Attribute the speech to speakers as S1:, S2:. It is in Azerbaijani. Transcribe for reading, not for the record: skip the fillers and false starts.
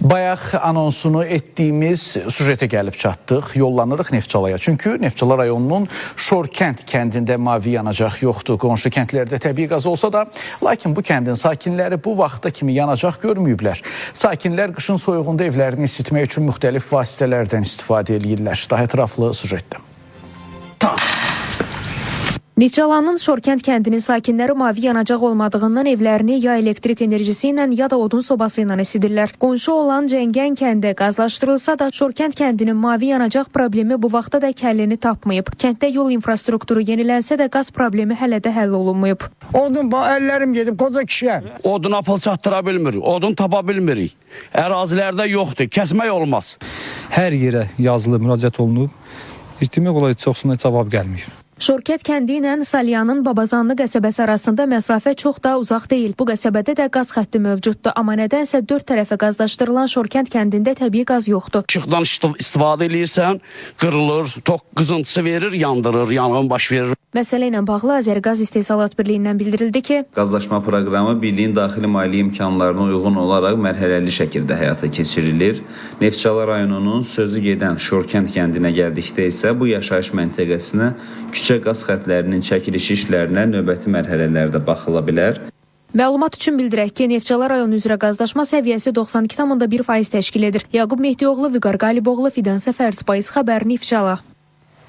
S1: Bayaq anonsunu etdiyimiz sujetə gəlib çatdıq. Yollanırıq Neftçalaya. Çünki Neftçala rayonunun Şorkənd kəndində mavi yanacaq yoxdur. Qonşu kəndlərdə təbii qaz olsa da, lakin bu kəndin sakinləri bu vaxta kimi yanacaq görməyiblər. Sakinlər qışın soyuğunda evlərini isitmək üçün müxtəlif vasitələrdən istifadə edirlər. Daha ətraflı sujetdə.
S2: Neftçalanın Şorkənd kəndinin sakinləri mavi yanacaq olmadığından evlərini ya elektrik enerjisi ilə ya da odun sobası ilə isidirlər. Qonşu olan Cəngən kəndə qazlaşdırılsa da Şorkənd kəndinin mavi yanacaq problemi bu vaxta da kəllini tapmayıb. Kənddə yol infrastrukturu yenilənsə də qaz problemi hələ də həll olunmayıb.
S3: Odun əllərim gedib qoca kişiyə.
S4: Odun apıl çatdıra bilmirik, odun tapa bilmirik. Ərazilərdə yoxdur, kəsmək olmaz.
S5: Hər yerə yazılı müraciət olunub. İhtimal olayı çoxsuna cavab gəlmir.
S2: Şorkənd kəndi ilə Salyanın Babazanlı qəsəbəsi arasında məsafə çox da uzaq deyil. Bu qəsəbədə də qaz xətti mövcuddur. Amma nədənsə 4 tərəfə qazlaşdırılan Şorkənd kəndində təbii qaz yoxdur.
S4: İşıqdan istifadə edirsən, qırılır, tok qızıntısı verir, yandırır, yanğın baş verir.
S2: Məsələ ilə bağlı Azərqaz İstehsalat Birliyindən bildirildi ki,
S6: qazlaşma proqramı birliyin daxili maliyyə imkanlarına uyğun olaraq mərhələli şəkildə həyata keçirilir. Neftçala rayonunun sözü gedən Şorkənd kəndinə gəldikdə isə bu yaşayış məntəqəsinə küçə qaz xətlərinin çəkilişi işlərinə növbəti mərhələlərdə baxıla bilər.
S2: Məlumat üçün bildirək ki, Neftçala rayonu üzrə qazlaşma səviyyəsi 92,1% təşkil edir. Yaqub Mehdioğlu, Vüqar Qaliboğlu, Fidan Səfər, Spayız xəbər, Neftçala.